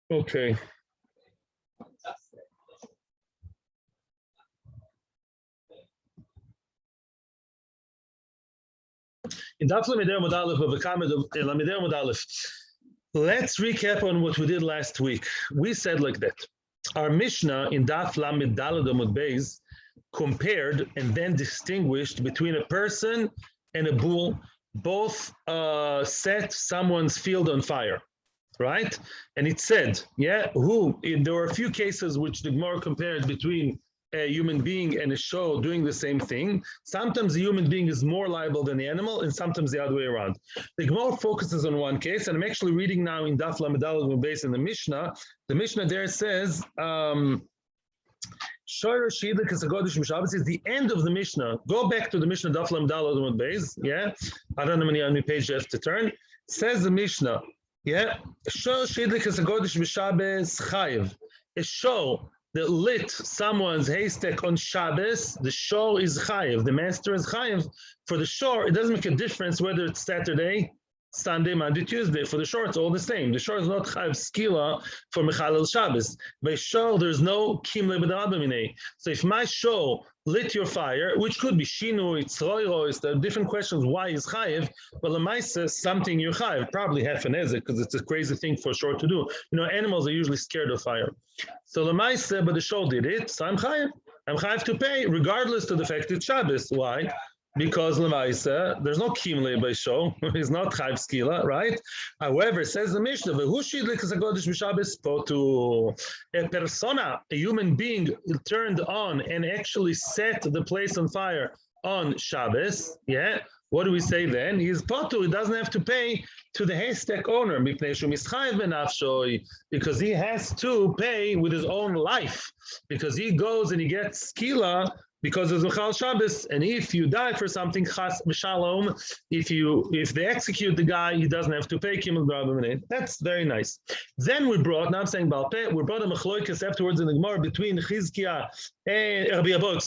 Okay. Let's recap on what we did last week. We said like that. Our Mishnah in Daf Lamed Daled Amud Beis compared and then distinguished between a person and a bull. Both set someone's field on fire, right? And it said, there were a few cases which the Gemara compared between a human being and a show doing the same thing. Sometimes the human being is more liable than the animal, and sometimes the other way around. The Gemara focuses on one case, and I'm actually reading now in Daf Lamed Daled based in the Mishnah. The Mishnah there says, Shiur shogeg is the end of the Mishnah. Go back to the Mishnah Daf Lamed Daled base. I don't know how many page you have to turn. Says the Mishnah, Shiur shogeg is chayiv. A show that lit someone's haystack on Shabbos, the shor is chayiv. The master is chayiv. For the shor, it doesn't make a difference whether it's Saturday, Sunday, Monday, Tuesday. For the shor, it's all the same. The shor is not chayiv skila for Mechalel Shabbos. By shor, there's no kimle b'darabamine. So if my shor lit your fire, which could be shinu, it's roiros, there are different questions why is chayiv, but lemaisa something you're chayiv, probably half an ezek, because it's a crazy thing for shor to do. You know, animals are usually scared of fire. So lemaisa, but the shor did it, so I'm chayiv. I'm chayiv to pay, regardless to the fact it's Shabbos. Why? Because lemaisa, there's no kimle by shor, it's not chayiv skila, right? However, says the Mishnah, a persona, a human being turned on and actually set the place on fire on Shabbos, what do we say then? He's potu, he doesn't have to pay to the haystack owner, because he has to pay with his own life, because he goes and he gets skila, because it's Mechal Shabbos, and if you die for something, chas v'shalom, if they execute the guy, he doesn't have to pay kimel b'rabbamineh. That's very nice. Then we brought, now I'm saying Balpeh, we brought a machloikas afterwards in the Gemara between Chizkiah and Rabbi Abba,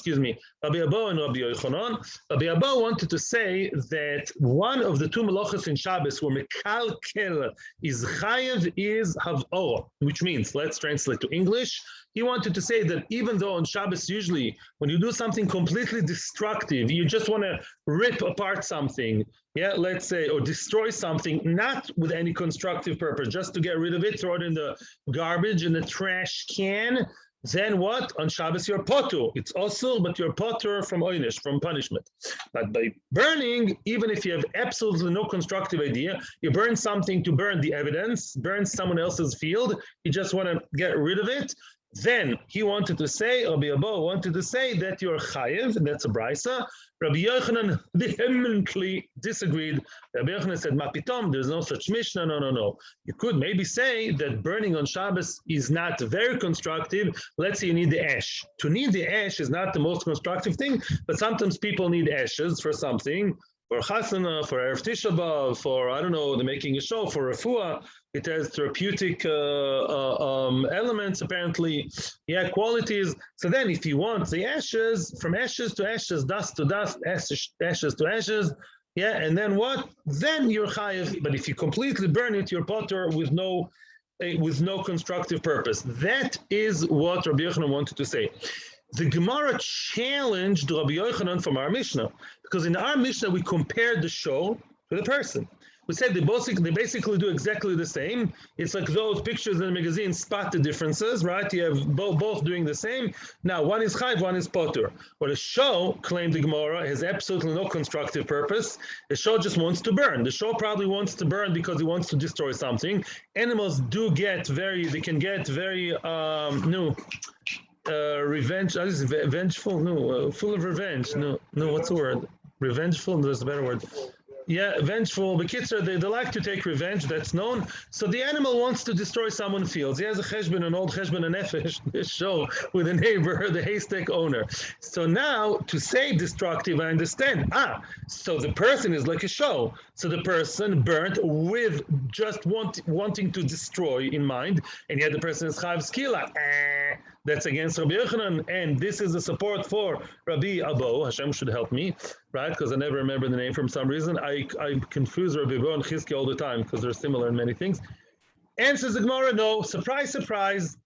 Rabbi Abba and Rabbi Yochanan. Rabbi Abba wanted to say that one of the two melachos in Shabbos where mekalkel is chayev is hav'ora, which means, let's translate to English. He wanted to say that even though on Shabbos, usually when you do something completely destructive, you just want to rip apart something, let's say, or destroy something, not with any constructive purpose, just to get rid of it, throw it in the garbage, in the trash can, then what? On Shabbos, you're potur. It's osur, but you're potur from oynish, from punishment. But by burning, even if you have absolutely no constructive idea, you burn something to burn the evidence, burn someone else's field, you just want to get rid of it, then he wanted to say, Rabbi Abba wanted to say that you're chayiv, and that's a brisa. Rabbi Yochanan vehemently disagreed. Rabbi Yochanan said, Ma pitom, there's no such Mishnah, no. You could maybe say that burning on Shabbos is not very constructive. Let's say you need the ash. To need the ash is not the most constructive thing, but sometimes people need ashes for something, for chasana, for Erev Tisha B'Av, for, I don't know, the making a show, for refuah. It has therapeutic elements, apparently, qualities. So then if you want the ashes, from ashes to ashes, dust to dust, ashes to ashes, and then what? Then you're chayiv. But if you completely burn it, you're potter with no constructive purpose. That is what Rabbi Yochanan wanted to say. The Gemara challenged Rabbi Yochanan from our Mishnah, because in our Mishnah we compared the show to the person. We said they basically do exactly the same. It's like those pictures in the magazine spot the differences, right? You have both doing the same. Now, one is chayv, one is potur. But a show, claimed the Gemara, has absolutely no constructive purpose. The show just wants to burn. The show probably wants to burn because he wants to destroy something. Animals can get very revenge, vengeful, full of revenge. No, what's the word? Revengeful, there's a better word. Vengeful. The kids they like to take revenge, that's known. So the animal wants to destroy someone's fields. He has a cheshbon, an old cheshbon and nefesh show with a neighbor, the haystack owner. So now, to say destructive, I understand. So the person is like a show. So the person burnt with just wanting to destroy in mind, and yet the person is chayav skila. That's against Rabbi Yochanan, and this is the support for Rabbi Abba. Hashem should help me, right? Because I never remember the name for some reason. I confuse Rabbi Abba and Chizki all the time because they're similar in many things. Answers the Gemara, no. Surprise, surprise.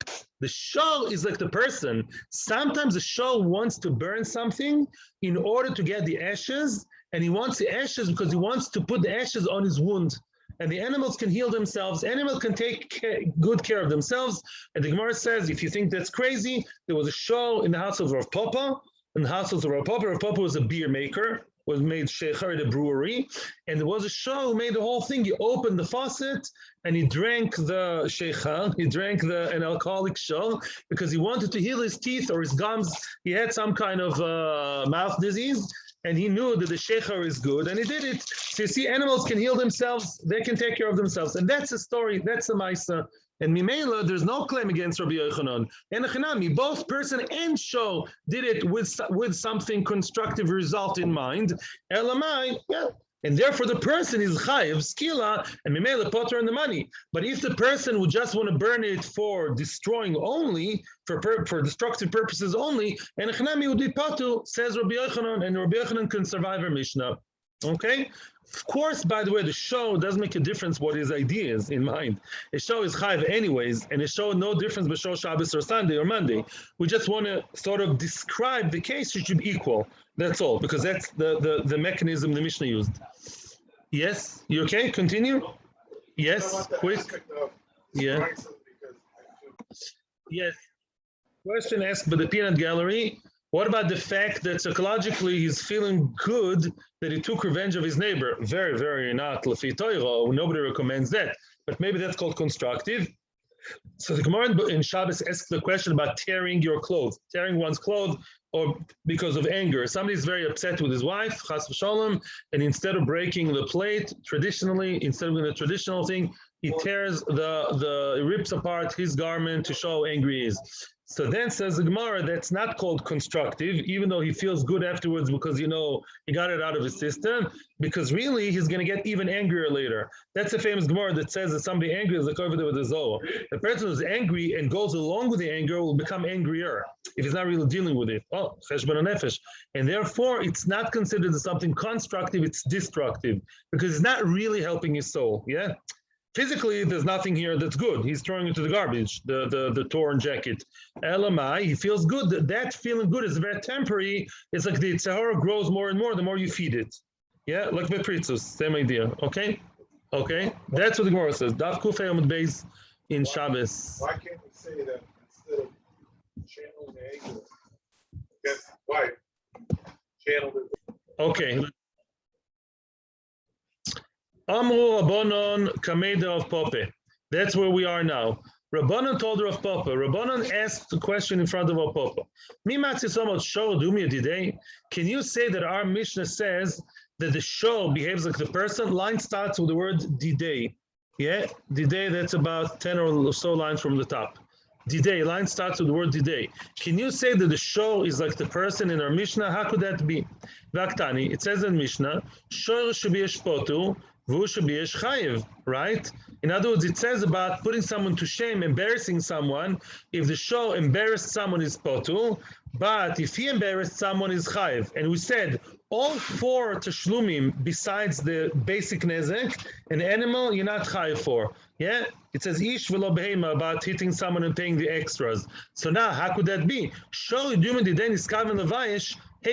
The shor is like the person. Sometimes the shor wants to burn something in order to get the ashes, and he wants the ashes because he wants to put the ashes on his wound. And the animals can heal themselves. Animals can take good care of themselves. And the Gemara says, if you think that's crazy, there was a shor in the house of Rav Papa. In the house of Rav Papa was a beer maker, was made shecher at a brewery, and there was a shor who made the whole thing. He opened the faucet and he drank the shecher, he drank an alcoholic shor because he wanted to heal his teeth or his gums. He had some kind of mouth disease, and he knew that the shecher is good, and he did it. So you see, animals can heal themselves, they can take care of themselves, and that's a story, that's a ma'isa. And Mimela, there's no claim against Rabbi Yochanan. And Echanami, both person and show did it with something constructive result in mind. Elamai, yeah. And therefore the person is chayiv, skila, and Mimela potter on the money. But if the person would just want to burn it for destroying only, for destructive purposes only, and Echanami would be patu, says Rabbi Yochanan, and Rabbi Yochanan can survive our Mishnah. Okay? Of course, by the way, the show doesn't make a difference what his idea is in mind. A show is chayiv anyways, and a show no difference between Shabbos or Sunday or Monday. We just want to sort of describe the case, it should be equal. That's all, because that's the mechanism the Mishnah used. Yes? You okay? Continue? Yes? Quick? Yeah. Yes. Question asked by the Peanut Gallery. What about the fact that psychologically he's feeling good that he took revenge of his neighbor? Very, very not Lefi Torah. Nobody recommends that. But maybe that's called constructive. So the Gemara in Shabbos asks the question about tearing your clothes, tearing one's clothes, or because of anger. Somebody's very upset with his wife, chas v'shalom, and instead of breaking the plate traditionally, instead of doing the traditional thing, he tears he rips apart his garment to show how angry he is. So then says the Gemara, that's not called constructive, even though he feels good afterwards because, he got it out of his system, because really he's going to get even angrier later. That's the famous Gemara that says that somebody angry is like over there with the Zohar. The person who's angry and goes along with the anger will become angrier if he's not really dealing with it. Oh, cheshbon nefesh. And therefore, it's not considered as something constructive, it's destructive, because it's not really helping his soul, yeah? Physically, there's nothing here that's good. He's throwing it to the garbage, the torn jacket. Elamai, he feels good. That feeling good is very temporary. It's like the tzahara grows more and more the more you feed it. Yeah, like Vetritzus, same idea. Okay? Okay? That's what the Gemara says. Daf Kufay Amud Beis in Shabbos. Why can't we say that instead of channeling the anger against the wife, channel it? Okay. Amru Rabbanon Kameda of Pope. That's where we are now. Rabbanon told Rav Papa. Rabbanon asked the question in front of Rav Papa. Can you say that our Mishnah says that the show behaves like the person? Line starts with the word didei. Yeah, didei, that's about 10 or so lines from the top. Didei, line starts with the word didei. Can you say that the show is like the person in our Mishnah? How could that be? Vaktani, it says in Mishnah, show should be eshpotu, vu should be chayiv, right? In other words, it says about putting someone to shame, embarrassing someone. If the show embarrassed someone is potu, but if he embarrassed someone is chayiv. And we said all 4 tashlumim besides the basic nezek, an animal you're not chayiv for. Yeah, it says ish v'lo behema about hitting someone and paying the extras. So now, how could that be? Show yudum didei niskaven levayish. How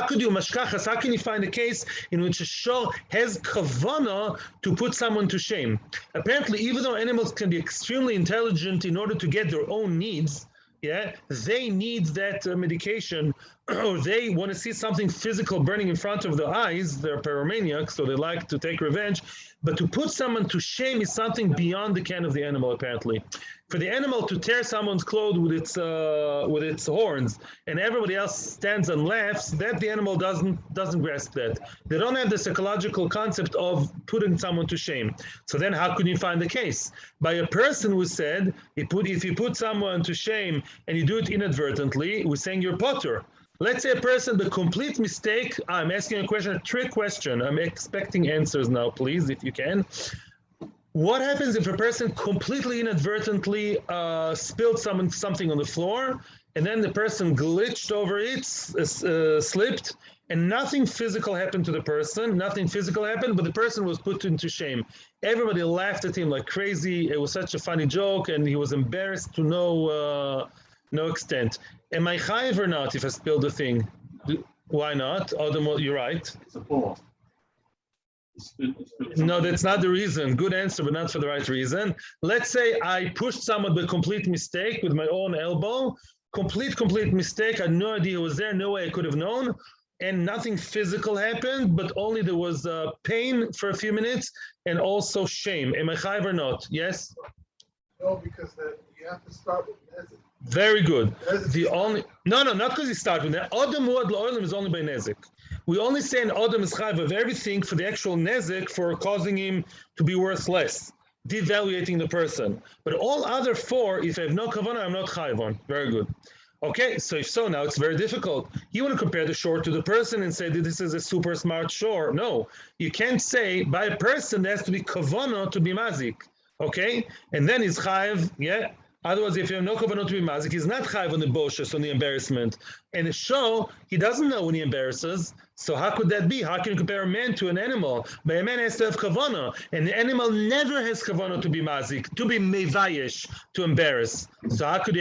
could you mashkachas? How can you find a case in which a shor has kavana to put someone to shame? Apparently, even though animals can be extremely intelligent in order to get their own needs, yeah, they need that medication, or they want to see something physical burning in front of their eyes. They're pyromaniacs, so they like to take revenge. But to put someone to shame is something beyond the ken of the animal, apparently. For the animal to tear someone's clothes with its horns, and everybody else stands and laughs, that the animal doesn't grasp that. They don't have the psychological concept of putting someone to shame. So then, how could you find the case? By a person who said, if you put someone to shame and you do it inadvertently, we're saying you're potter. Let's say a person, the complete mistake. I'm asking a question, a trick question. I'm expecting answers now, please, if you can. What happens if a person completely inadvertently spilled something on the floor, and then the person glitched over it, slipped, and nothing physical happened to the person. Nothing physical happened, but the person was put into shame. Everybody laughed at him like crazy. It was such a funny joke, and he was embarrassed to no extent. Am I chayiv or not if I spill the thing? Why not? You're right. It's a bore. No, that's not the reason. Good answer, but not for the right reason. Let's say I pushed someone with a complete mistake with my own elbow. Complete mistake. I had no idea it was there. No way I could have known. And nothing physical happened, but only there was pain for a few minutes and also shame. Am I chayiv or not? Yes? No, because you have to start with nezek. Very good. No, not because you start with that. Adam muad la'olam is only by nezek. We only say an Adam is chayiv of everything for the actual nezek for causing him to be worth less, devaluating the person. But all other four, if I have no kavanah, I'm not chayiv on. Very good. Okay, so if so, now it's very difficult. You want to compare the shore to the person and say that this is a super smart shore. No, you can't say by a person there has to be kavanah to be mazik. Okay, and then he's chayiv, yeah. Otherwise, if you have no kavanah to be mazik, he's not chayiv on the boshes, on the embarrassment. And the show, he doesn't know when he embarrasses. So how could that be? How can you compare a man to an animal? But a man has to have kavanah, and the animal never has kavanah to be mazik, to be mevayesh, to embarrass. So how can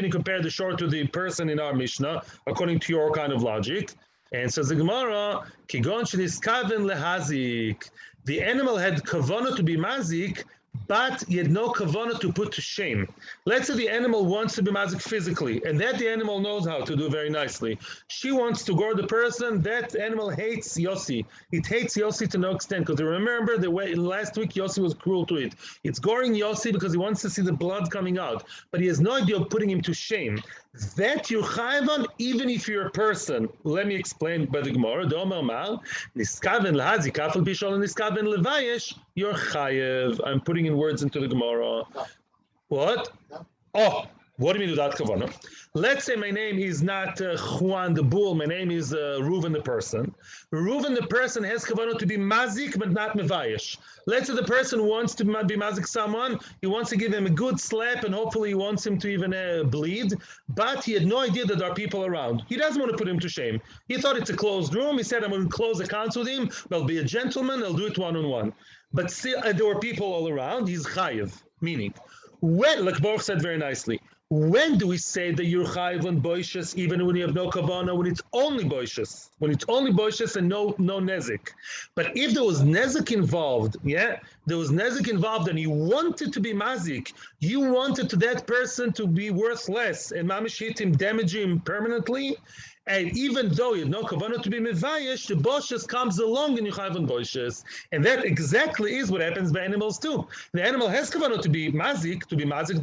you compare the shore to the person in our Mishnah, according to your kind of logic? And says the Gemara, kigon sheniskaven lehazik. The animal had kavanah to be mazik, but he had no kavanah to put to shame. Let's say the animal wants to be mazik physically, and that the animal knows how to do very nicely. She wants to gore the person. That animal hates Yossi. It hates Yossi to no extent, because remember the way last week Yossi was cruel to it. It's goring Yossi because he wants to see the blood coming out, but he has no idea of putting him to shame. That you're chayiv on, even if you're a person. Let me explain by the Gemara. Niskaven lehazik afal bishol and niskaven levayesh. You're chayiv. I'm putting in words into the Gemara. No. What? No. Oh, what do you mean without kavanah? Let's say my name is not Juan the bull. My name is Reuven the person. Reuven the person has kavanah to be mazik, but not mevayesh. Let's say the person wants to be mazik someone. He wants to give him a good slap, and hopefully he wants him to even bleed. But he had no idea that there are people around. He doesn't want to put him to shame. He thought it's a closed room. He said, I'm going to close accounts with him. I'll be a gentleman. I'll do it one-on-one. But still, there were people all around. He's chayiv, meaning, when, like Baruch said very nicely, when do we say that you're chayiv on boishes, even when you have no kavanah, when it's only boishes? When it's only boishes and no nezik. But if there was nezik involved, there was nezik involved and you wanted to be mazik, you wanted to that person to be worth less, and mamish hit him, damage him permanently, and even though you have no kavanah to be mevayesh, the boshes comes along and you chayiv on boshes. And that exactly is what happens by animals too. The animal has kavanah to be mazik.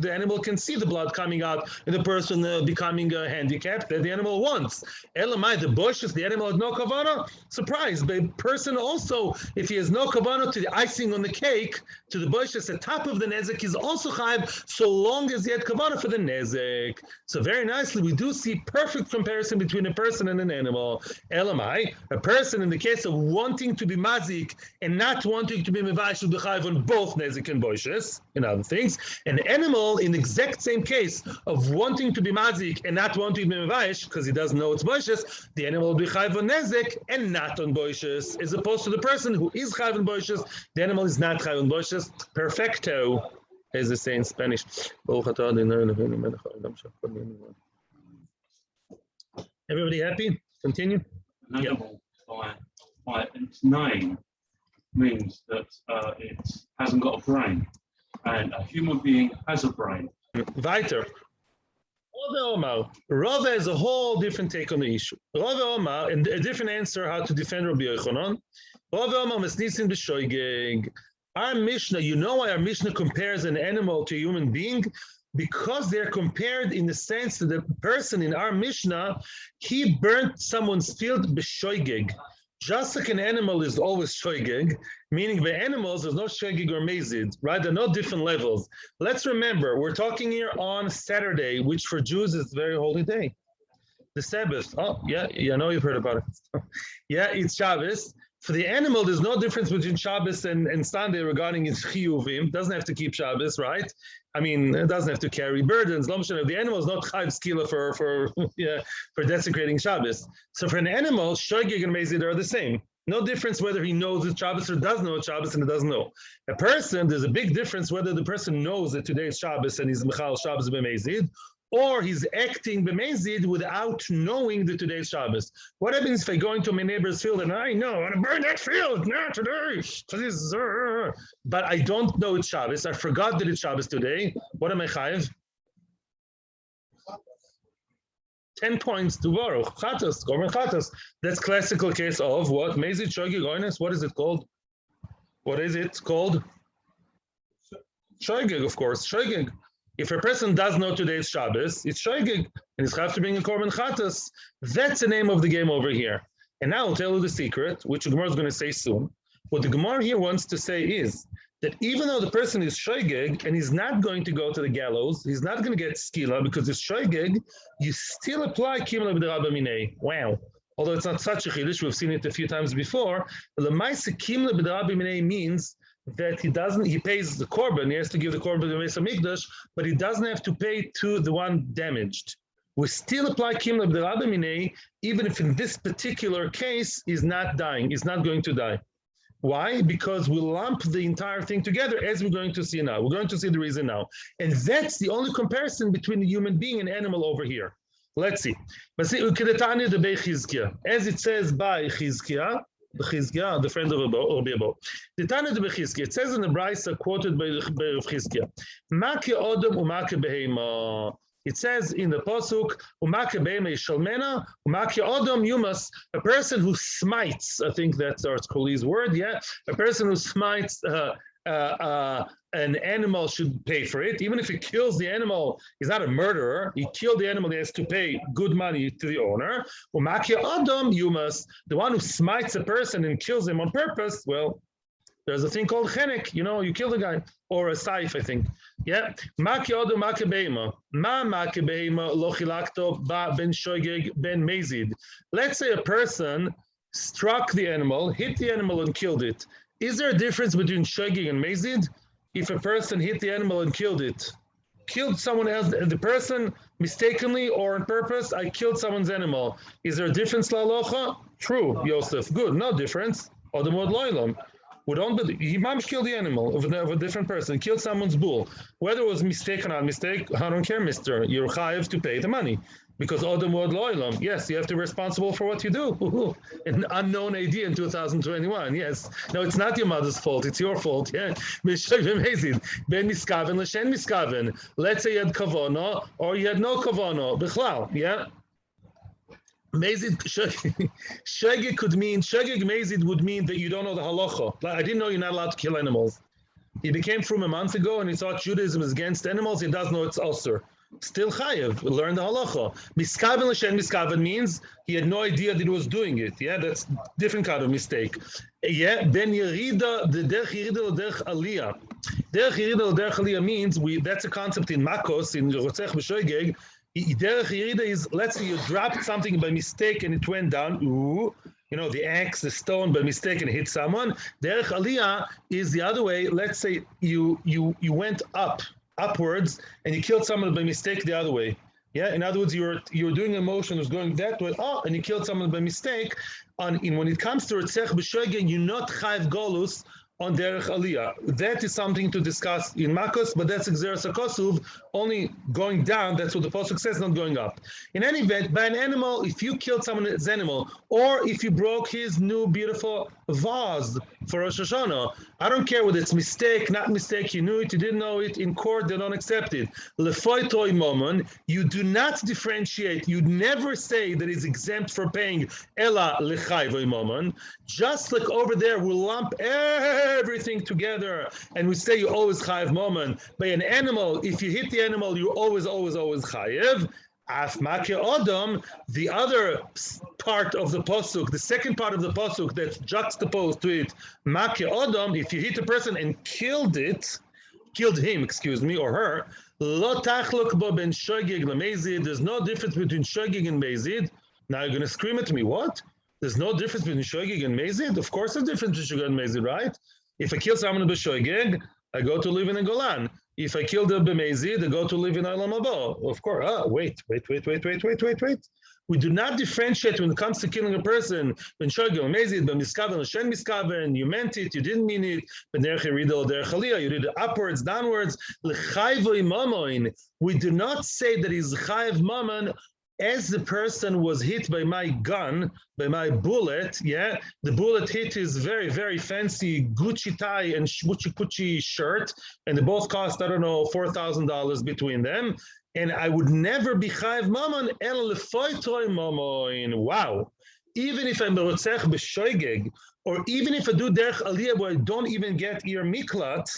The animal can see the blood coming out and the person becoming handicapped that the animal wants. Elamai, the boshes, the animal has no kavanah. Surprise, but a person also, if he has no kavanah to the icing on the cake, to the boshes at top of the nezek, is also chayiv so long as he had kavanah for the nezek. So very nicely, we do see perfect comparison between a person and an animal. Elamai, a person in the case of wanting to be mazik and not wanting to be mevayesh should be chayiv on both nezik and boishes, and other things. An animal in the exact same case of wanting to be mazik and not wanting to be mevayesh because he doesn't know it's boishes, the animal will be chayiv on nezik and not on boishes, as opposed to the person who is chayiv on boishes, the animal is not chayiv on boishes. Perfecto, as they say in Spanish. Everybody happy? Continue. An animal by its name means that it hasn't got a brain, and a human being has a brain. Weiter. Rava has a whole different take on the issue. Rava Omar, and a different answer how to defend Rabbi Yochanan. Rava Omar mesnisin b'shogeg. Our Mishnah, you know why our Mishnah compares an animal to a human being? Because they're compared in the sense that the person in our Mishnah, he burnt someone's field b'shogeg. Just like an animal is always shogeg, meaning by animals there's no shogeg or mazid, right? There are no different levels. Let's remember, we're talking here on Saturday, which for Jews is a very holy day. The Sabbath. Oh, yeah, I know you've heard about it. Yeah, it's Shabbos. For the animal, there's no difference between Shabbos and Sunday regarding its chiyuvim. It doesn't have to keep Shabbos, right? I mean, it doesn't have to carry burdens. The animal is not chayv skila for desecrating Shabbos. So for an animal, shogeg and mezid are the same. No difference whether he knows it's Shabbos or doesn't know it's Shabbos and it doesn't know. A person, there's a big difference whether the person knows that today is Shabbos and he's mechal Shabbos b'mezid, or he's acting b'mezid without knowing that today is Shabbos. What happens if I go into my neighbor's field and I know I want to burn that field not today, but I don't know it's Shabbos. I forgot that it's Shabbos today. What am I chayiv? 10 points to borrow. Chatos, korban chatos. That's classical case of what? Mezid, shogeg, oines. What is it called? What is it called? Shogeg, of course. Shogeg. If a person does know today is Shabbos, it's shogeg, and it's have to bring a korban chatos. That's the name of the game over here. And now I'll tell you the secret, which the Gemara is going to say soon. What the Gemara here wants to say is that even though the person is shogeg and he's not going to go to the gallows, he's not going to get skila because it's shogeg, you still apply kimla b'derabba minei. Wow. Although it's not such a chiddush, we've seen it a few times before. But the ma'aseh kimla b'derabba minei means that he pays the korban, he has to give the korban to the Beis Hamikdash, but he doesn't have to pay to the one damaged. We still apply kimla b'derabba minei, even if in this particular case he's not dying, he's not going to die. Why? Because we lump the entire thing together, as we're going to see now. We're going to see the reason now. And that's the only comparison between the human being and animal over here. Let's see. As it says by Chizkiah, the friend of Rabbi Abba. It says in the Brisa quoted by Chizkiah, Make Odom u'Make Behema. It says in the Pasuk, Umake Behema Yishalmena, Umake Odom, you must, a person who smites, I think that's our Koli's word, yeah, a person who smites an animal should pay for it. Even if he kills the animal, he's not a murderer. He killed the animal, he has to pay good money to the owner. Umake Odom, you must, the one who smites a person and kills him on purpose, well, there's a thing called chenek, you kill the guy, or a saif, I think. Yeah. Maki odu maki beima. Ma maki beima lo chilakto ba ben shogeg ben mezid. Let's say a person struck the animal, hit the animal and killed it. Is there a difference between shogeg and mezid? If a person hit the animal and killed it, killed someone else, the person mistakenly or on purpose, I killed someone's animal. Is there a difference, la halacha? True, Yosef. Good, no difference. Odamod loilam. We don't believe he killed the animal of a different person, killed someone's bull. Whether it was mistake or not mistake, I don't care, mister. You're chayiv to pay the money. Because Odom Wod Loilam, yes, you have to be responsible for what you do. An unknown idea in 2021, yes. No, it's not your mother's fault, it's your fault, yeah. Ben miskaven, l'shen miskaven. Let's say you had kavono, or you had no kavono, bichlal, yeah. Mezid shogeg could mean shogeg mezid would mean that you don't know the halacha. I didn't know you're not allowed to kill animals. He became from a month ago and he thought Judaism is against animals. He does know it's usur. Still chayev. Learn the halacha. Miskaven l'shen miskaven means he had no idea that he was doing it. Yeah, that's different kind of mistake. Yeah, ben yerida the derech yerida l'derech aliyah. Derech yerida l'derech aliyah means that's a concept in Makos in Rotzech b'shogeg. Derech yerida is, let's say you dropped something by mistake and it went down. Ooh, the axe, the stone by mistake and hit someone. Derech aliyah is the other way. Let's say you went upwards and you killed someone by mistake the other way. Yeah, in other words, you're doing a motion that's going that way. And you killed someone by mistake. When it comes to Rotzech b'shogeg, you're not chayv golus on derech aliyah. That is something to discuss in Makos, but that's exeras hakosuv, only going down. That's what the pasuk says, not going up. In any event, by an animal, if you killed someone's animal, or if you broke his new beautiful vase for Rosh Hashanah, I don't care whether it's mistake, not mistake, you knew it, you didn't know it, in court they don't accept it. Lefoi toy momon, you do not differentiate, you never say that it's exempt for paying ela lechayvoy momon. Just like over there, we lump everything together and we say you always chayev momon. By an animal, if you hit the animal, you always chayev. Af make odom, the other part of the pasuk, the second part of the pasuk that's juxtaposed to it, make odom, if you hit a person and killed him, or her, lo tachlok bo ben shogeg lemezid. There's no difference between shogeg and mezid. Now you're going to scream at me, what? There's no difference between shogeg and mezid. Of course, there's a difference between shogeg and mezid, right? If I kill someone b'shogeg, I go to live in a golan. If I kill the b'mezid, I go to live in olam haba. Of course. Wait. We do not differentiate when it comes to killing a person. When shogeg and mezid, b'miskaven, l'shen miskaven, you meant it, you didn't mean it. B'derech yerida or derech aliyah, you did it upwards, downwards. L'chayvoi mamoin. We do not say that he's chayv mammon as the person was hit by my gun, by my bullet, the bullet hit his very, very fancy Gucci tie and Gucci shirt, and they both cost, I don't know, $4,000 between them, and I would never be chayiv mammon el lefoitroi mammon. Wow. Even if I'm rotzech b'shogeg, or even if I do derech aliyah where I don't even get ear miklat,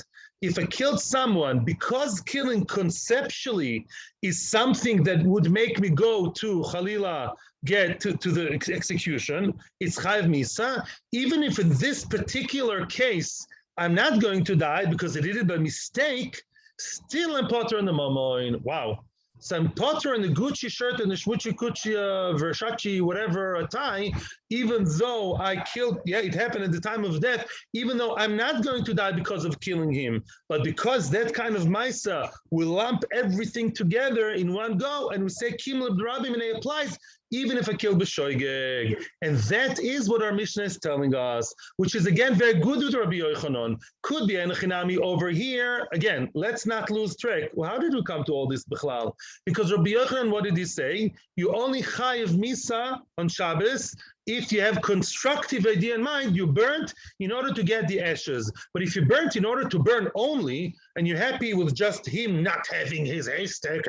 if I killed someone, because killing conceptually is something that would make me go to Khalila, get to the execution, it's Chayiv Misa. Even if in this particular case, I'm not going to die because I did it by mistake, still I'm potter in the mamoin. Wow. So I'm potter in the Gucci shirt and the Shmuchi Kuchi, Versace, whatever tie, even though I killed, it happened at the time of death, even though I'm not going to die because of killing him, but because that kind of Maisa will lump everything together in one go, and we say Kim Rabim, and it applies even if I kill b'shogeg. And that is what our Mishnah is telling us, which is again very good with Rabbi Yochanan. Could be Enochinami over here. Again, let's not lose track. Well, how did we come to all this bichlal? Because Rabbi Yochanan, what did he say? You only chayiv misa on Shabbos if you have constructive idea in mind. You burnt in order to get the ashes. But if you burnt in order to burn only, and you're happy with just him not having his haystack,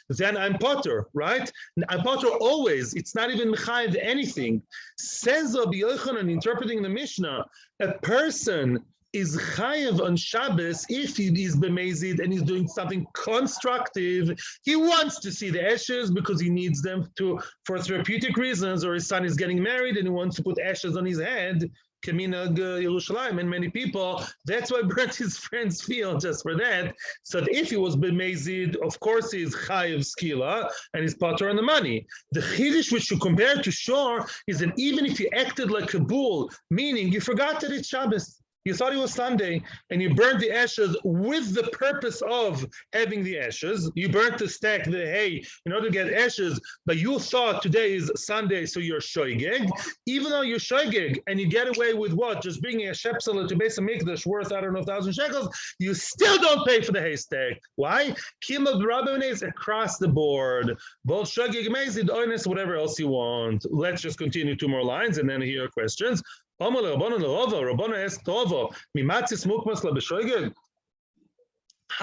then I'm potter, right? I'm potter always. It's not even mechayiv anything. Says Rabbi Yochanan, interpreting the Mishnah, a person is chayiv on Shabbos if he is bemezid and he's doing something constructive. He wants to see the ashes because he needs them for therapeutic reasons, or his son is getting married and he wants to put ashes on his head. Kaminag Yerushalayim, and many people, that's why burnt his friend's field just for that. So that if he was bemezid, of course he's chayiv skila and he's potter on the money. The chiddush which you compare to shiur is that even if you acted like a bull, meaning you forgot that it's Shabbos, you thought it was Sunday, and you burnt the ashes with the purpose of having the ashes. You burnt the stack, the hay, in order to get ashes, but you thought today is Sunday, so you're shogeg. Even though you're shogeg, and you get away with what? Just bringing a shepsel to Beis HaMikdash worth, I don't know, 1,000 shekels, you still don't pay for the haystack. Why? Kimel B'Rabbanan is across the board. Both shogeg, mezid, oines, whatever else you want. Let's just continue 2 more lines, and then hear questions. How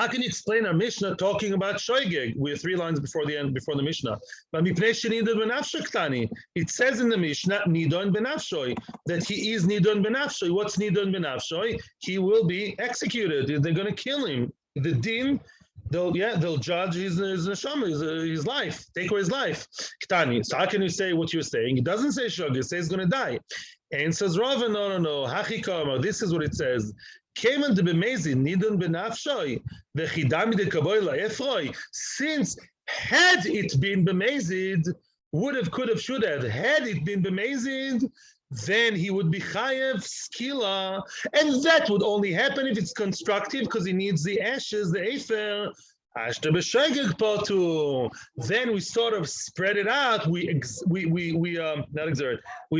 can you explain our Mishnah talking about shogeg? We have 3 lines before the end, before the Mishnah. It says in the Mishnah, nidon benafshoi, that he is nidon benafshoi. What's nidon benafshoi? He will be executed. They're going to kill him. The din, they'll judge his neshama, his life, take away his life. Ktani. So how can you say what you're saying? It doesn't say shogeg. It says he's going to die. And says Rava, no. Hachikama. This is what it says. Keman de bemezid nidon benafshoi vechidami de kaboy laefroi. Since had it been bemezid, would have, could have, should have. Had it been bemezid, then he would be chayev skila, and that would only happen if it's constructive, because he needs the ashes, the efer. Then we sort of spread it out. We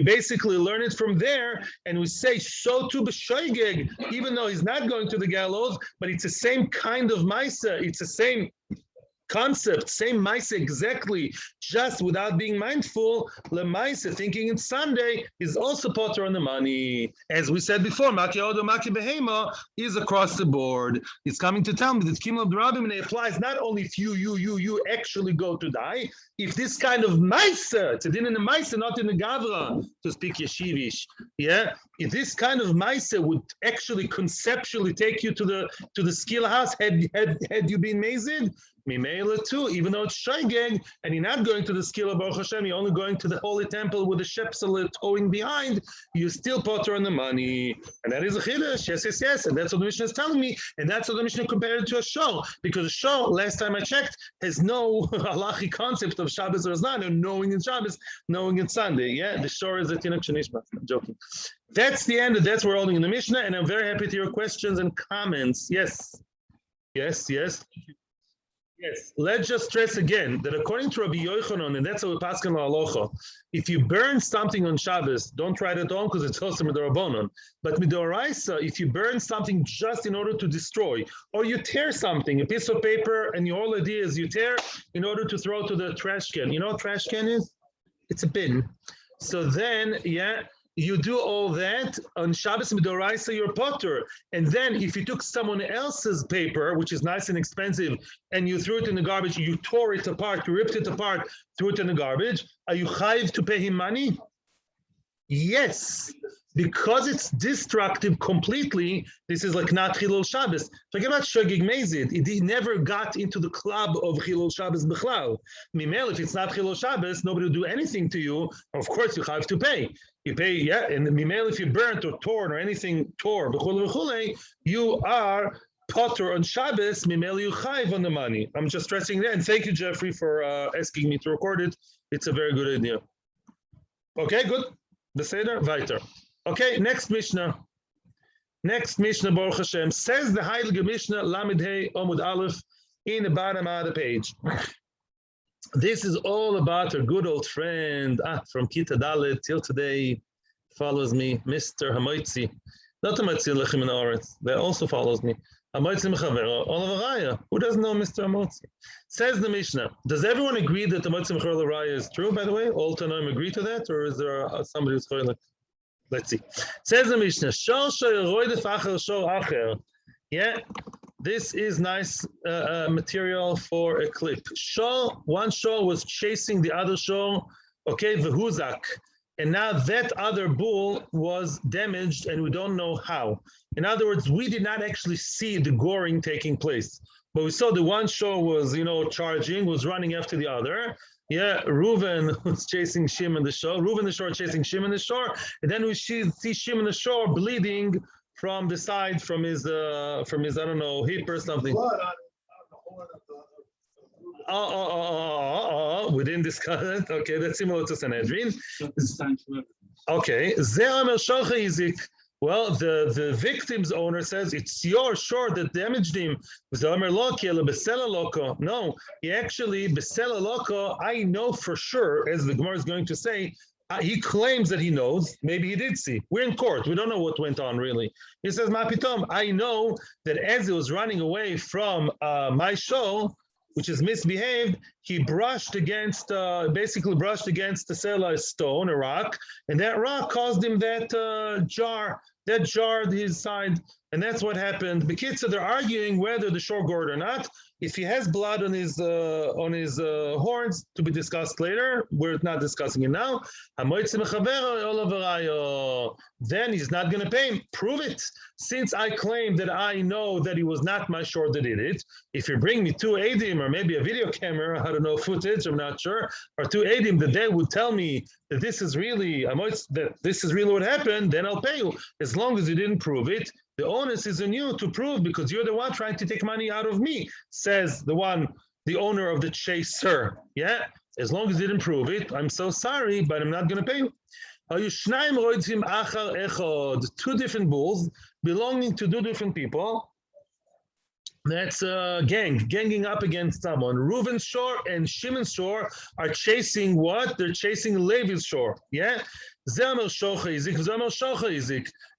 basically learn it from there, and we say so to b'shogeg, even though he's not going to the gallows, but it's the same kind of ma'isa. It's the same concept, same ma'isa exactly, just without being mindful. Lemaisa, thinking it's Sunday, is also potter on the money. As we said before, maki odo maki behema is across the board. It's coming to tell me that kimel b'rabim, and it applies not only if you actually go to die. If this kind of ma'isa, it's a din in the ma'isa, not in the gavra, to speak yeshivish. If this kind of ma'isa would actually conceptually take you to the skill house, had you been mazid, Mimela too, even though it's shogeg, and you're not going to the skila Baruch Hashem, you're only going to the holy temple with the shepsel towing behind, you still potter on the money. And that is a chiddush, yes. And that's what the Mishnah is telling me, and that's what the Mishnah compared it to a shor, because a shor, last time I checked, has no halachic concept of Shabbos or Zman, or knowing in Shabbos, knowing in Sunday. Yeah, the shor is a tinuk shenishma. I'm joking. That's the end. That's what we're holding in the Mishnah, and I'm very happy to your questions and comments. Yes. Let's just stress again that according to Rabbi Yochanan, and that's how we pass on halacha, if you burn something on Shabbos, don't try it at home because it's also midorabanan. But midoraisa, if you burn something just in order to destroy, or you tear something, a piece of paper, and your whole idea is you tear in order to throw to the trash can. You know what trash can is? It's a bin. So then, you do all that on Shabbos midoraisa, you're potter. And then if you took someone else's paper, which is nice and expensive, and you threw it in the garbage, you tore it apart, you ripped it apart, threw it in the garbage, are you chayiv to pay him money? Yes, because it's destructive completely. This is like not Chilul Shabbos. Forget about shogeg mezid. It never got into the club of Chilul Shabbos b'chlal. Mimel, if it's not Chilul Shabbos, nobody will do anything to you. Of course, you have to pay. You pay, and Mimel, if you burnt or torn or anything tore, you are potter on Shabbos, Mimel you chayiv on the money. I'm just stressing that. And thank you, Jeffrey, for asking me to record it. It's a very good idea. Okay, good. Beseder, weiter. Okay, next Mishnah. Baruch Hashem, says the Heilige Mishnah, Lamed Hey, Amud Aleph, in the bottom of the page. This is all about our good old friend, from Kita Dalet till today, follows me, Mr. Hamotzi. Not Hamotzi Lechem in Oretz, that also follows me. Hamotzi Maxavero, Olav Haraya. Who doesn't know Mr. Hamotzi? Says the Mishnah. Does everyone agree that the Hamotzi Maxavero Haraya is true, by the way? All Tanoim agree to that, or is there somebody who's choylek? Let's see. Says the Mishnah. Shor she'roidef acher shor acher. Yeah, this is nice material for a clip. One shor was chasing the other shor, okay, v'huzak. And now that other bull was damaged and we don't know how. In other words, we did not actually see the goring taking place. But we saw the one shor was, charging, was running after the other. Yeah, Reuven was chasing Shimon the shore. Reuven the shore chasing Shimon the shore. And then we see Shimon the shore bleeding from the side, from his I don't know, hip or something. Blood on the horn of the We didn't discuss it. Okay, that's similar to Sanhedrin. Okay, well, the victim's owner says it's your shore that damaged him. No, he actually, I know for sure, as the Gemara is going to say, he claims that he knows. Maybe he did see. We're in court. We don't know what went on really. He says, Ma pitom, I know that as he was running away from my show, which is misbehaved, he basically brushed against the cellar stone, a rock, and that rock caused him that jar. That jarred his side, and that's what happened. Bekitza, they're arguing whether the shore gored or not. If he has blood on his horns, to be discussed later, we're not discussing it now. Then he's not going to pay him. Prove it. Since I claim that I know that he was not my shore that did it, if you bring me 2 Eidim or maybe a video camera, I don't know, footage, I'm not sure, or 2 Eidim that they would tell me that this is really what happened, then I'll pay you. As long as you didn't prove it, the onus is on you to prove because you're the one trying to take money out of me, says the owner of the chaser. Yeah, as long as you didn't prove it, I'm so sorry, but I'm not going to pay you. 2 different bulls belonging to 2 different people. That's ganging up against someone. Reuven's shore and Shimon's shore are chasing what? They're chasing Levi's shore. Yeah?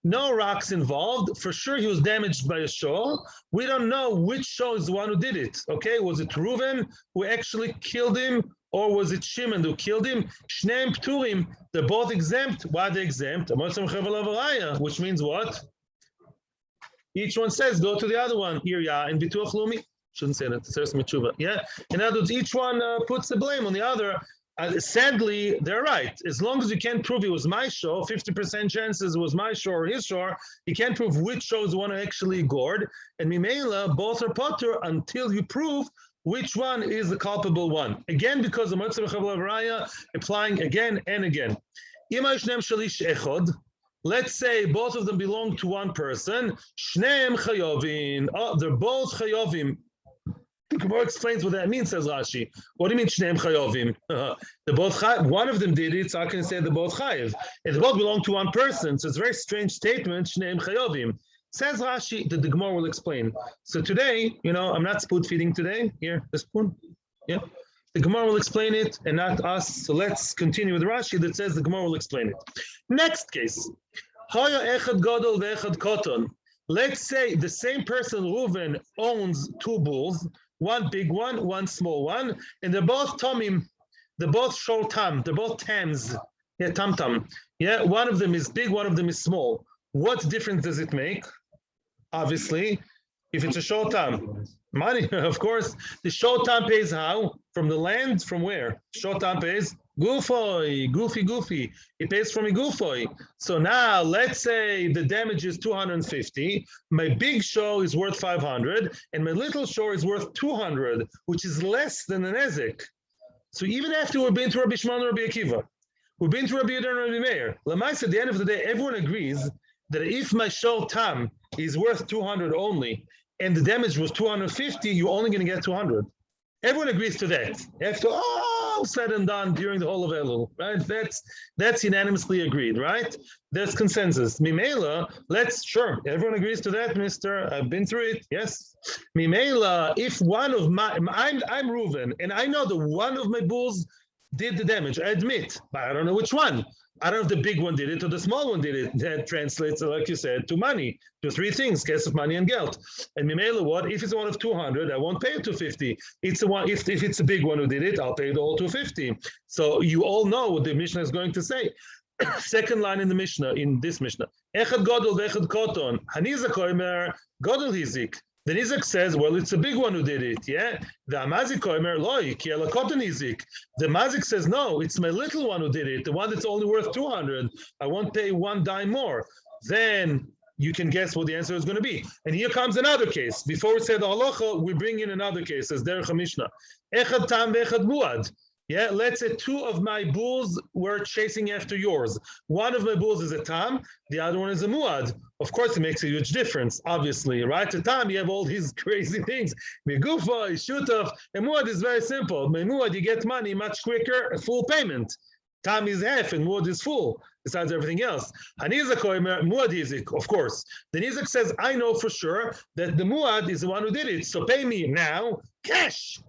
No rocks involved. For sure he was damaged by a shore. We don't know which shore is the one who did it. Okay? Was it Reuven who actually killed him? Or was it Shimon who killed him? Shneim Pturim. They're both exempt. Why are they exempt? Which means what? Each one says, go to the other one. Here, in Bituach Lumi. Shouldn't say that. Yeah. In other words, each one puts the blame on the other. Sadly, they're right. As long as you can't prove it was my show, 50% chances it was my show or his show, you can't prove which show is the one who actually gored. And Mimela, both are potter until you prove which one is the culpable one? Again, because the Motzi Mechavla Raya applying again and again. Let's say both of them belong to one person. Shneim chayovim. Oh, they're both chayovim. The Gemara explains what that means, says Rashi. What do you mean shneim chayovim? They're both chayiv. One of them did it, so I can say they're both chayiv. And they both belong to one person, so it's a very strange statement, shneim chayovim. Says Rashi that the Gemara will explain. So today, I'm not spoon feeding today. Here, the spoon. Yeah. The Gemara will explain it and not us. So let's continue with Rashi that says the Gemara will explain it. Next case. Let's say the same person, Reuven, owns two bulls, one big one, one small one, and they're both Tomim, they're both Shor Tam, they're both Tams. Yeah, Tam. Yeah, one of them is big, one of them is small. What difference does it make? Obviously, if it's a Shor Tam. Money, of course. The Shor Tam pays how? From the land? From where? Shor Tam pays Gufoi, goofy. It pays from a Gufoi. So now let's say the damage is 250. My big show is worth 500, and my little show is worth 200, which is less than the Nezek. So even after we've been to Rabbi Shimon and Rabbi Akiva, we've been to Rabbi Yehuda and Rabbi Meir, Lamais, at the end of the day, everyone agrees that if my show Tam is worth 200 only, and the damage was 250, you're only going to get 200. Everyone agrees to that. After all said and done during the whole of Elul, right? That's unanimously agreed, right? There's consensus. Mimela, sure, everyone agrees to that, mister. I've been through it, yes. Mimela, if one of I'm Reuven, and I know that one of my bulls did the damage, I admit, but I don't know which one. I don't know if the big one did it or the small one did it. That translates, like you said, to money, to three things: kesef, money, and geld. And Mimela, what? If it's one of 200, I won't pay it 250. It's the one. If it's a big one who did it, I'll pay it all 250. So you all know what the Mishnah is going to say. Second line in the Mishnah, in this Mishnah: Echad godol ve'echad koton. Hanizak omer godol hizik. The Nizak says, well, it's a big one who did it, yeah? The Amazik omer loy, ki ala koton hizik. The Mazik says, no, it's my little one who did it, the one that's only worth 200. I won't pay one dime more. Then you can guess what the answer is going to be. And here comes another case. Before we say the halacha, we bring in another case, as Derech HaMishnah. Echad tam ve'echad muad. Yeah, let's say two of my bulls were chasing after yours. One of my bulls is a tam, the other one is a muad. Of course, it makes a huge difference, obviously, right? A tam, you have all these crazy things. Megufa, shutaf, a muad is very simple. My muad, you get money much quicker, a full payment. Tam is half and muad is full, besides everything else. Hanizak omer, muad hizik, of course. The Nizak says, I know for sure that the muad is the one who did it, so pay me now. Cash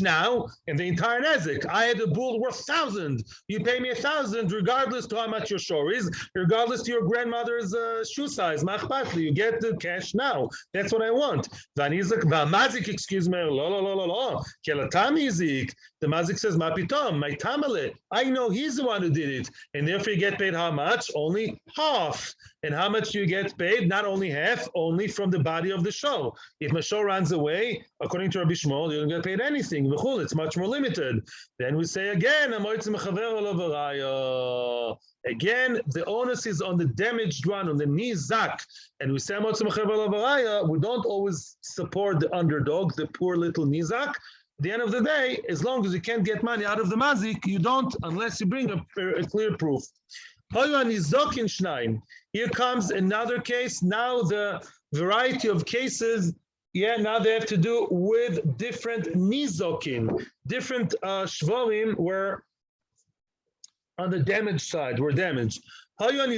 now, and the entire Nezek. I had a bull worth 1,000. You pay me 1,000, regardless to how much your shore is, regardless to your grandmother's shoe size. Machpatli, you get the cash now. That's what I want. Mazik, excuse me, lo. Kelatamizik. The Mazik says, Mapitom, my tamale. I know he's the one who did it, and therefore you get paid how much? Only half. And how much do you get paid? Not only half, only from the body of the show. If my show runs away, according to Rabbi Shmuel, you don't get paid anything. It's much more limited. Then we say again, Amud Alav Haraya. Again, the onus is on the damaged one, on the nizak. And we say Amud Alav Haraya, we don't always support the underdog, the poor little nizak. At the end of the day, as long as you can't get money out of the mazik, you don't, unless you bring a clear proof. Here comes another case. Now the variety of cases, now they have to do with different nizokin. Different shvorim were on the damaged side, were damaged. There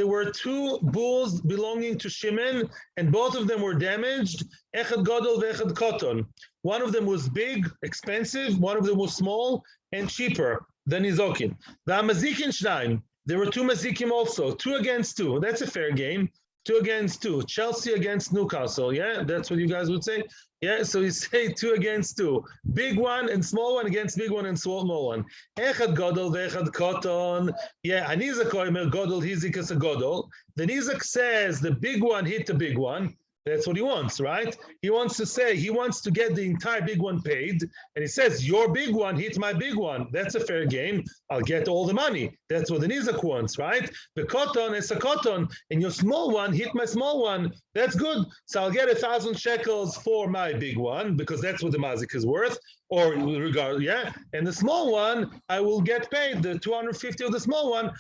were two bulls belonging to Shimon, and both of them were damaged. Echad godol ve'echad koton. One of them was big, expensive. One of them was small and cheaper than nizokin. The mazikin shnaim. There were two mazikim also, 2 against 2. That's a fair game. 2 against 2. Chelsea against Newcastle. Yeah, that's what you guys would say. Yeah, so you say 2 against 2. Big one and small one against big one and small one. Echad godol ve'echad koton. Yeah, Hanizak omer godol hizik as a godol. The Nizak says the big one hit the big one. That's what he wants, right? He wants to get the entire big one paid, and he says, your big one hit my big one. That's a fair game. I'll get all the money. That's what the nizak wants, right? The cotton is a cotton, and your small one hit my small one. That's good. So I'll get 1,000 shekels for my big one, because that's what the mazik is worth, or regard, yeah. And the small one, I will get paid, the 250 of the small one,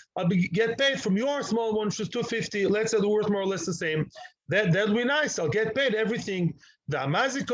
get paid from your small one, which is 250. Let's say the worth more or less the same. That'll be nice. I'll get paid everything. The mazik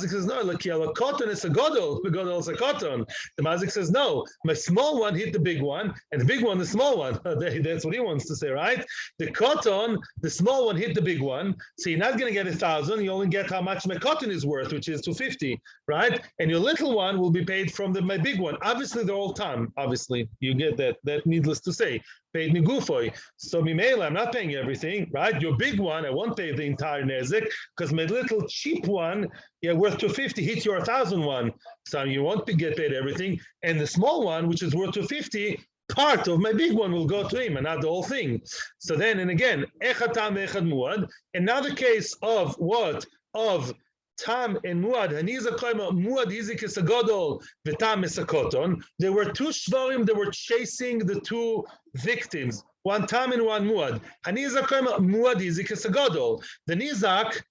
says no. Like a cotton is a godol. The godol is a cotton. The mazik says no. My small one hit the big one, and the big one the small one. That's what he wants to say, right? The cotton, the small one hit the big one. So you're not going to get 1,000. You only get how much my cotton is worth, which is 250, right? And your little one will be paid from my big one. Obviously, they're all tam. Obviously, you get that. That needless to say. Paid me gufoy. So mimela, I'm not paying everything, right? Your big one, I won't pay the entire nezek, because my little cheap one, worth 250, hit your 1,000 one. So you won't get paid everything. And the small one, which is worth 250, part of my big one will go to him and not the whole thing. So then, and again, echad tam echad muad. Another case of what? Of tam and muad. Haniza koima muad izik is a godol, the tam is a koton. There were two shvarim that were chasing the two victims, one tam and one muad. Haniza koima muad izik is a godol. The nizak,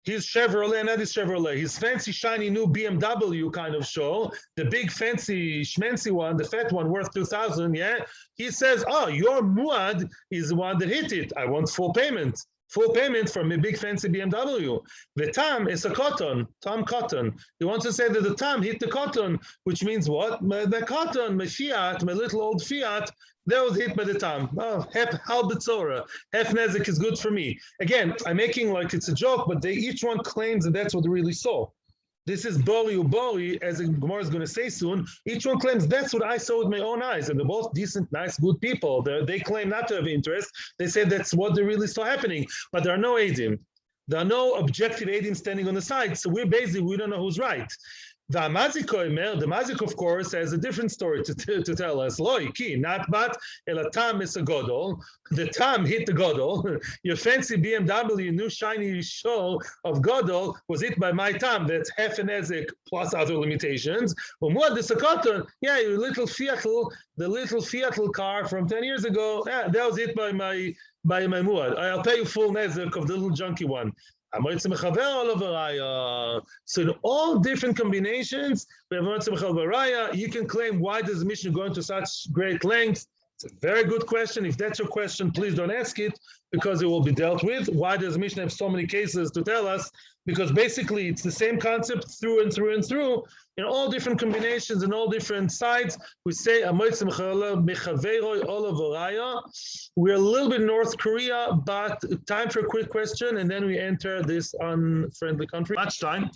his Chevrolet, not his Chevrolet, his fancy shiny new BMW kind of show, the big fancy schmancy one, the fat one worth 2,000. Yeah, he says, oh, your muad is the one that hit it. I want full payment. Full payment from a big fancy BMW. The tam is a cotton, tam cotton. He wants to say that the tam hit the cotton, which means what? The cotton, my Fiat, my little old Fiat, that was hit by the tam. Oh, half betzora, half nezik is good for me. Again, I'm making like it's a joke, but each one claims that that's what they really saw. This is bori, as the Gemara is going to say soon. Each one claims that's what I saw with my own eyes, and they're both decent, nice, good people. They claim not to have interest. They say that's what they really saw happening, but there are no edim. There are no objective edim standing on the side, so we don't know who's right. The mazik, of course, has a different story to tell us. Loi ki, not but, el tam is a godol. The tam hit the godol. Your fancy BMW, new shiny show of godol was hit by my tam. That's half an ezek plus other limitations. Umud is a cotton. Yeah, your little the little Fiat car from 10 years ago. Yeah, that was hit by my muad. I'll pay you full nezek of the little junky one. So in all different combinations, we have Haráya. You can claim, why does the Mishnah go into such great length? It's a very good question. If that's your question, please don't ask it, because it will be dealt with. Why does the Mishnah have so many cases to tell us? Because basically it's the same concept through and through and through, in all different combinations and all different sides. We say, we're a little bit North Korea, but time for a quick question, and then we enter this unfriendly country. Much time.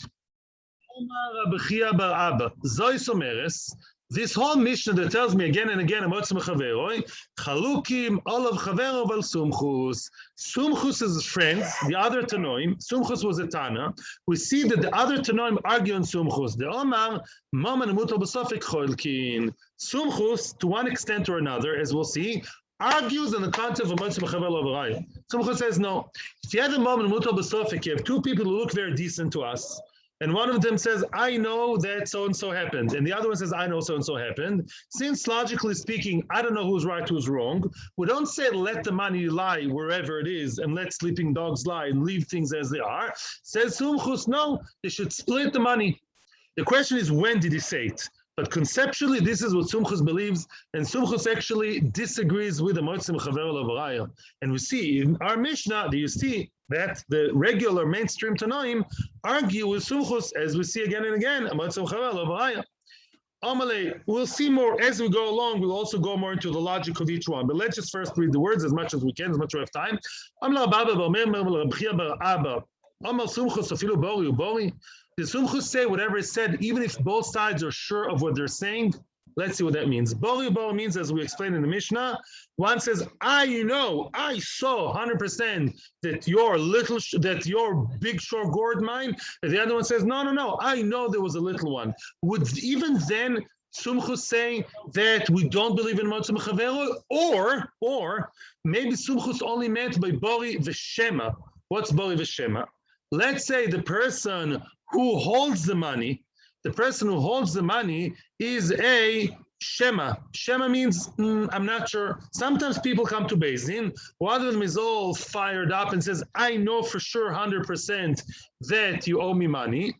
This whole Mishnah that tells me again and again, Chalukim, Olav Chavero, Val Sumchus. Sumchus is friends, the other Tanoim. Sumchus was a Tana. We see that the other Tanoim argue on Sumchus. The Omar, Maman Mutal Basofik Cholkin. Sumchus, to one extent or another, as we'll see, argues on the concept of Motzim Chavel Avarayah. Sumchus says no. If you have a Maman Mutal Basofik, you have two people who look very decent to us. And one of them says, I know that so-and-so happened. And the other one says, I know so-and-so happened. Since logically speaking, I don't know who's right, who's wrong. We don't say let the money lie wherever it is and let sleeping dogs lie and leave things as they are. Says Sumchus, no, they should split the money. The question is, when did he say it? But conceptually, this is what Sumchus believes, and Sumchus actually disagrees with the Motzim Chaver Avarayah. And we see in our Mishnah, do you see that the regular mainstream Tanoim argue with Sumchus, as we see again and again, Motzim Chaver Avarayah. Amalei, we'll see more as we go along. We'll also go more into the logic of each one. But let's just first read the words as much as we can, as much as we have time. Did Sumchus say whatever is said, even if both sides are sure of what they're saying? Let's see what that means. Bori means, as we explained in the Mishnah, one says, I saw 100% that your big short gourd mine. And the other one says, no, I know there was a little one. Would even then Sumchus say that we don't believe in Motzim Chavero? Or maybe Sumchus only meant by Bori Veshema. What's bori v'shema? Let's say the person who holds the money, is a shema. Shema means, I'm not sure. Sometimes people come to Beis Din. One of them is all fired up and says, I know for sure 100% that you owe me money.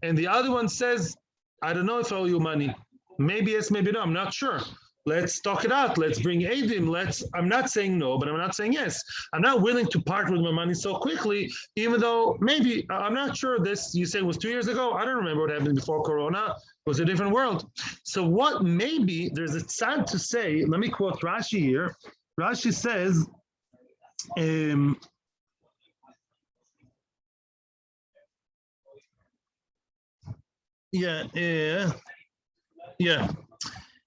And the other one says, I don't know if I owe you money. Maybe yes, maybe no, I'm not sure. Let's talk it out. Let's bring Eidim. I'm not saying no, but I'm not saying yes. I'm not willing to part with my money so quickly, even though maybe, I'm not sure this, you say was 2 years ago. I don't remember what happened before Corona. It was a different world. So what maybe, there's a tzad to say, let me quote Rashi here. Rashi says, yeah.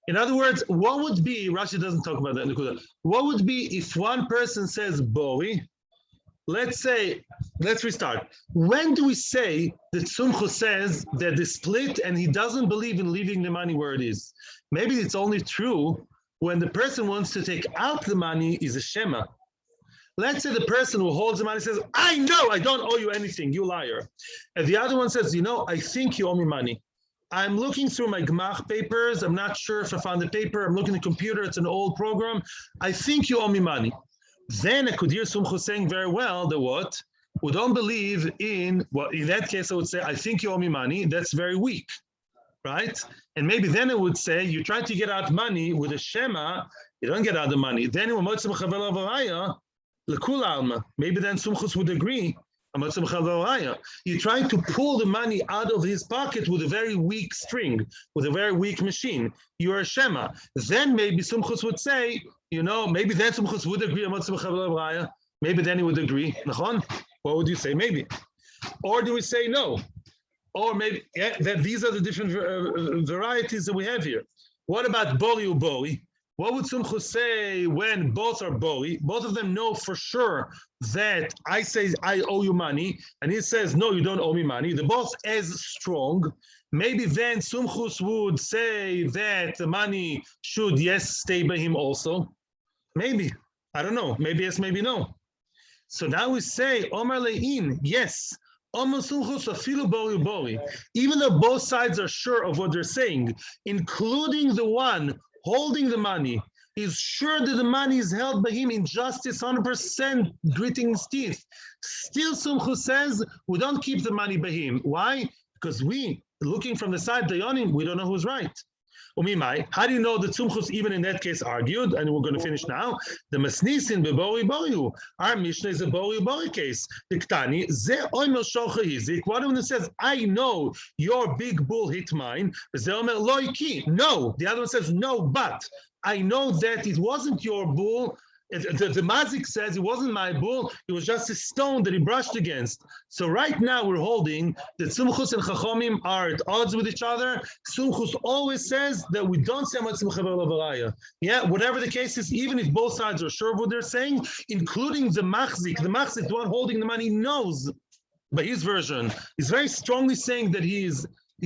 In other words, what would be, Rashi doesn't talk about that, what would be if one person says bori, let's restart. When do we say that Sumchu says that they split and he doesn't believe in leaving the money where it is? Maybe it's only true when the person wants to take out the money is a shema. Let's say the person who holds the money says, I know I don't owe you anything, you liar. And the other one says, I think you owe me money. I'm looking through my Gemach papers. I'm not sure if I found the paper. I'm looking at the computer. It's an old program. I think you owe me money. Then I could hear Sumchu saying very well that what? We don't believe in, well, in that case, I would say, I think you owe me money. That's very weak, right? And maybe then I would say, you try to get out money with a shema, you don't get out the money. Then מחברו הראיה, לכול עלמא. Maybe then Sumchus would agree. You're trying to pull the money out of his pocket with a very weak string, with a very weak machine. You're a shema. Then maybe Sumchus would say, maybe then Sumchus would agree. Maybe then he would agree. What would you say? Maybe. Or do we say no? Or maybe that these are the different varieties that we have here. What about bori or bori? What would Sumchu say when both are bori? Both of them know for sure that I say I owe you money, and he says, no, you don't owe me money. They're both as strong. Maybe then Sumchus would say that the money should, yes, stay by him also. Maybe. I don't know. Maybe yes, maybe no. So now we say, Omar le'in, yes. Omar Sumchus afilu bori bori. Even though both sides are sure of what they're saying, including the one holding the money, is sure that the money is held by him in justice, 100%, gritting his teeth. Still, Sumchu says, we don't keep the money by him. Why? Because we, looking from the side, Dayanim, we don't know who's right. Umimai, how do you know that Sumchus even in that case argued? And we're going to finish now. The Masnisin bebori boriu. Our Mishnah is a bori bori case. The Ktani ze oimer shocha hizik. One of them says, I know your big bull hit mine. Ze omer loiki. No. The other one says, no, but I know that it wasn't your bull. The Mazik says it wasn't my bull, it was just a stone that he brushed against. So right now we're holding that Sumchus and Chachomim are at odds with each other. Sumchus always says that we don't say מחברו הראיה. Yeah, whatever the case is, even if both sides are sure of what they're saying, including the Machzik, the one holding the money, knows by his version, is very strongly saying that he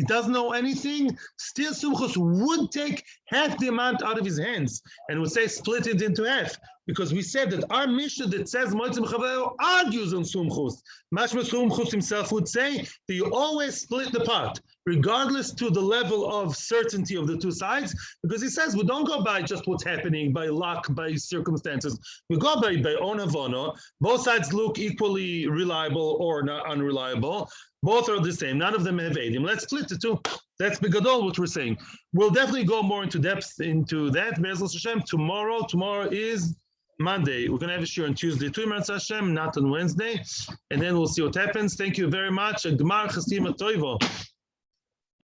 doesn't know anything. Still Sumchus would take half the amount out of his hands and would say split it into half. Because we said that our Mishnah that says Moitzi Mechavero argues on Sumchus. Mashma Sumchus himself would say that you always split the pot, regardless to the level of certainty of the two sides, because he says we don't go by just what's happening, by luck, by circumstances. We go by own havono. Both sides look equally reliable or not unreliable. Both are the same. None of them have Eidim. Let's split the two. That's Begadol, what we're saying. We'll definitely go more into depth into that. Be'ezras Hashem, tomorrow is Monday. We're going to have a shiur on Tuesday, Hashem, not on Wednesday. And then we'll see what happens. Thank you very much. Gmar Chasima Toivo.